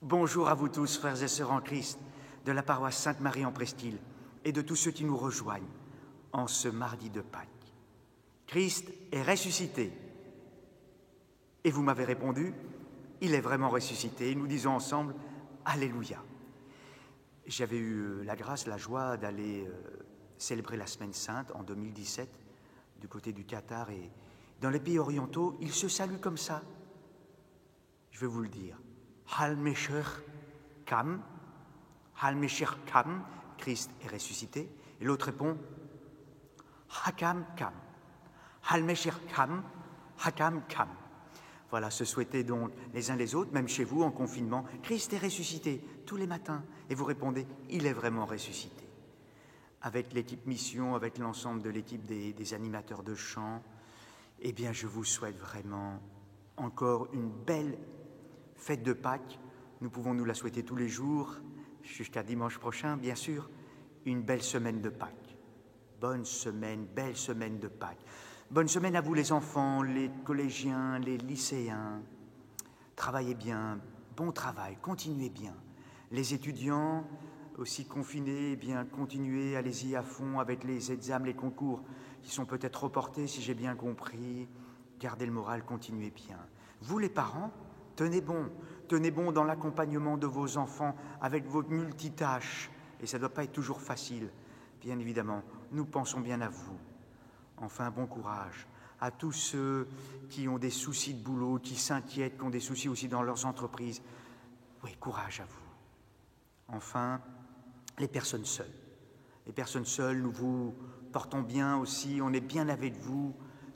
Bonjour à vous tous, frères et sœurs en Christ, de la paroisse Sainte-Marie en Presqu'île et de tous ceux qui nous rejoignent en ce mardi de Pâques. Christ est ressuscité. Et vous m'avez répondu, il est vraiment ressuscité. Et nous disons ensemble, Alléluia. J'avais eu la grâce, la joie d'aller célébrer la Semaine Sainte en 2017 du côté du Qatar. Et dans les pays orientaux, ils se saluent comme ça. Je vais vous le dire. Hal Mesher Kam, Christ est ressuscité. Et l'autre répond Hakam Kam, Hal Mesher Kam, Hakam Kam. Voilà, se souhaiter donc les uns les autres, même chez vous en confinement, Christ est ressuscité tous les matins. Et vous répondez, il est vraiment ressuscité. Avec l'équipe Mission, avec l'ensemble de l'équipe des animateurs de chant, eh bien je vous souhaite vraiment encore une belle fête de Pâques. Nous pouvons nous la souhaiter tous les jours, jusqu'à dimanche prochain, bien sûr. Une belle semaine de Pâques. Bonne semaine, belle semaine de Pâques. Bonne semaine à vous les enfants, les collégiens, les lycéens. Travaillez bien, bon travail, continuez bien. Les étudiants, aussi confinés, eh bien continuez, allez-y à fond avec les examens, les concours qui sont peut-être reportés, si j'ai bien compris. Gardez le moral, continuez bien. Vous les parents, tenez bon dans l'accompagnement de vos enfants avec vos multitâches. Et ça ne doit pas être toujours facile, bien évidemment. Nous pensons bien à vous. Enfin, bon courage à tous ceux qui ont des soucis de boulot, qui s'inquiètent, qui ont des soucis aussi dans leurs entreprises. Oui, courage à vous. Enfin, les personnes seules. Les personnes seules, nous vous portons bien aussi, on est bien avec vous.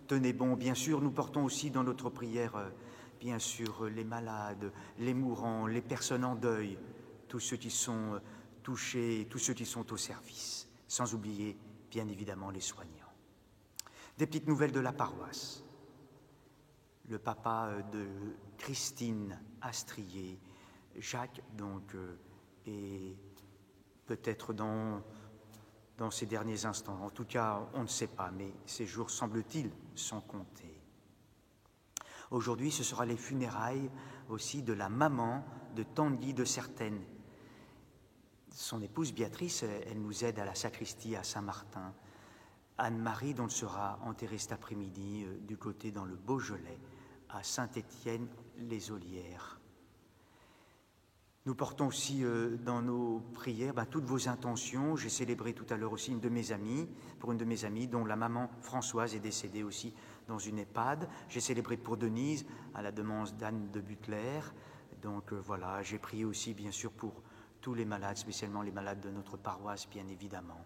Tenez bon, bien sûr, nous portons aussi dans notre prière, bien sûr, les malades, les mourants, les personnes en deuil, tous ceux qui sont touchés, tous ceux qui sont au service, sans oublier, bien évidemment, les soignants. Des petites nouvelles de la paroisse. Le papa de Christine Astrier, Jacques, donc, est peut-être dans ces derniers instants. En tout cas, on ne sait pas, mais ces jours, semble-t-il, sont comptés. Aujourd'hui, ce sera les funérailles aussi de la maman de Tanguy de Certaines. Son épouse Béatrice, elle nous aide à la sacristie à Saint-Martin. Anne-Marie, dont elle sera enterrée cet après-midi du côté dans le Beaujolais, à Saint-Étienne-les-Olières. Nous portons aussi dans nos prières toutes vos intentions. J'ai célébré tout à l'heure aussi une de mes amies, dont la maman Françoise est décédée aussi dans une EHPAD. J'ai célébré pour Denise, à la demande d'Anne de Butler. Donc voilà, j'ai prié aussi bien sûr pour tous les malades, spécialement les malades de notre paroisse, bien évidemment.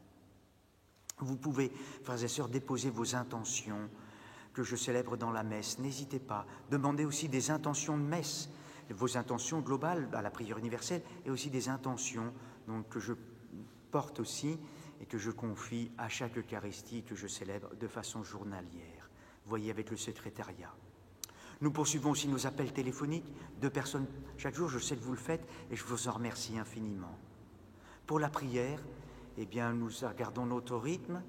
Vous pouvez, frères et sœurs, déposer vos intentions que je célèbre dans la messe. N'hésitez pas. Demandez aussi des intentions de messe, vos intentions globales à la prière universelle et aussi des intentions donc, que je porte aussi et que je confie à chaque Eucharistie que je célèbre de façon journalière. Voyez avec le secrétariat. Nous poursuivons aussi nos appels téléphoniques, 2 personnes chaque jour, je sais que vous le faites et je vous en remercie infiniment. Pour la prière, eh bien, nous regardons notre rythme,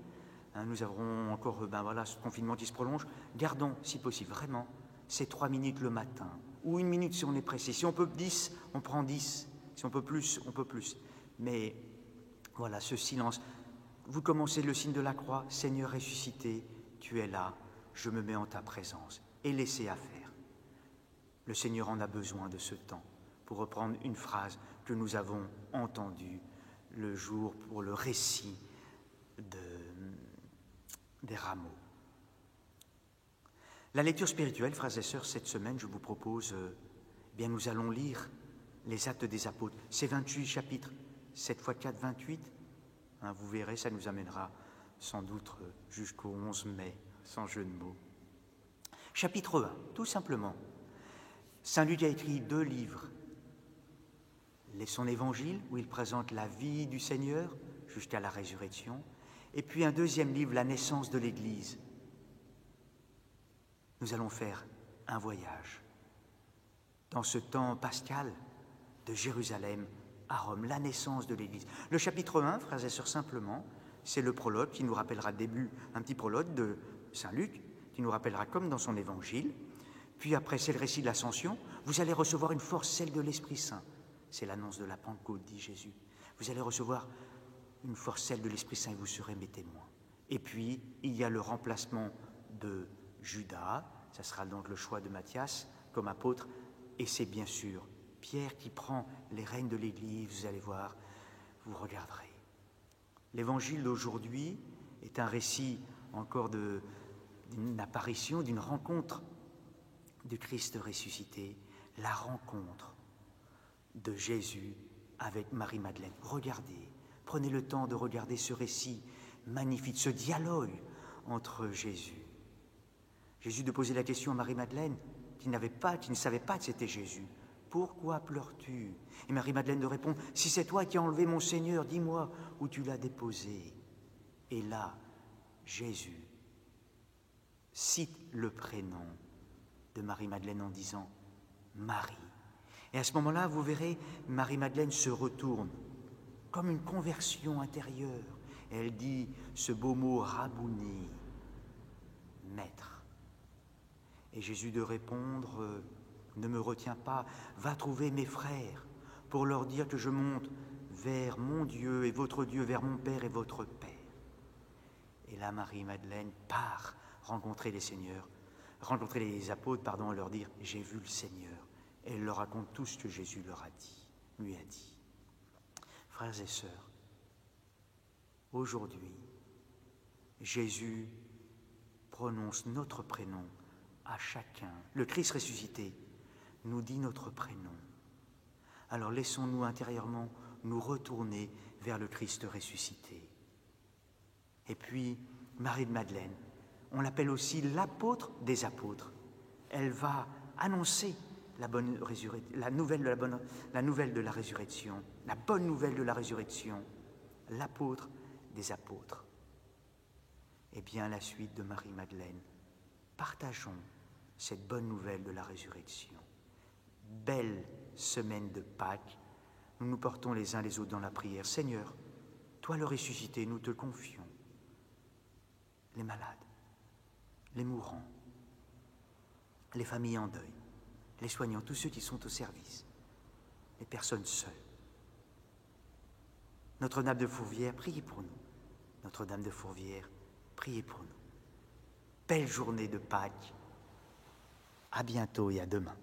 nous avons encore ce confinement qui se prolonge. Gardons, si possible, vraiment, ces 3 minutes le matin, ou 1 minute si on est pressé. Si on peut 10, on prend 10. Si on peut plus, on peut plus. Mais voilà, ce silence. Vous commencez le signe de la croix, Seigneur ressuscité, tu es là, je me mets en ta présence. Et laissez à faire. Le Seigneur en a besoin de ce temps, pour reprendre une phrase que nous avons entendue le jour pour le récit des rameaux. La lecture spirituelle, frères et sœurs, cette semaine, je vous propose, nous allons lire les Actes des Apôtres. C'est 28 chapitres, 7 x 4, 28. Vous verrez, ça nous amènera sans doute jusqu'au 11 mai, sans jeu de mots. Chapitre 1, tout simplement. Saint Luc a écrit 2 livres. Son évangile, où il présente la vie du Seigneur jusqu'à la résurrection, et puis un 2e livre, la naissance de l'Église. Nous allons faire un voyage dans ce temps pascal de Jérusalem à Rome, la naissance de l'Église. Le chapitre 1, frères et sœurs, simplement, c'est le prologue qui nous rappellera un petit prologue de Saint Luc, qui nous rappellera comme dans son évangile. Puis après, c'est le récit de l'Ascension. Vous allez recevoir une force, celle de l'Esprit Saint. C'est l'annonce de la Pentecôte, dit Jésus. Vous allez recevoir une force, celle de l'Esprit Saint, et vous serez mes témoins. Et puis, il y a le remplacement de Judas, ça sera donc le choix de Matthias comme apôtre, et c'est bien sûr Pierre qui prend les rênes de l'Église, vous allez voir, vous regarderez. L'évangile d'aujourd'hui est un récit encore d'une apparition, d'une rencontre du Christ ressuscité, la rencontre de Jésus avec Marie-Madeleine. Regardez, prenez le temps de regarder ce récit magnifique, ce dialogue entre Jésus. Jésus de poser la question à Marie-Madeleine, qui ne savait pas que c'était Jésus. Pourquoi pleures-tu? Et Marie-Madeleine de répond, si c'est toi qui as enlevé mon Seigneur, dis-moi où tu l'as déposé. Et là, Jésus cite le prénom de Marie-Madeleine en disant Marie. Et à ce moment-là, vous verrez, Marie-Madeleine se retourne comme une conversion intérieure. Et elle dit ce beau mot Rabouni, maître. Et Jésus de répondre ne me retiens pas, va trouver mes frères pour leur dire que je monte vers mon Dieu et votre Dieu, vers mon Père et votre Père. Et là, Marie-Madeleine part rencontrer les apôtres, leur dire « J'ai vu le Seigneur ». Et elle leur raconte tout ce que Jésus lui a dit. Frères et sœurs, aujourd'hui, Jésus prononce notre prénom à chacun. Le Christ ressuscité nous dit notre prénom. Alors laissons-nous intérieurement nous retourner vers le Christ ressuscité. Et puis, Marie-Madeleine, on l'appelle aussi l'apôtre des apôtres. Elle va annoncer la nouvelle de la résurrection, la bonne nouvelle de la résurrection, l'apôtre des apôtres. Eh bien, à la suite de Marie-Madeleine, partageons cette bonne nouvelle de la résurrection. Belle semaine de Pâques, nous nous portons les uns les autres dans la prière. Seigneur, toi le ressuscité, nous te confions les malades, les mourants, les familles en deuil, les soignants, tous ceux qui sont au service, les personnes seules. Notre-Dame de Fourvière, priez pour nous. Notre-Dame de Fourvière, priez pour nous. Belle journée de Pâques. À bientôt et à demain.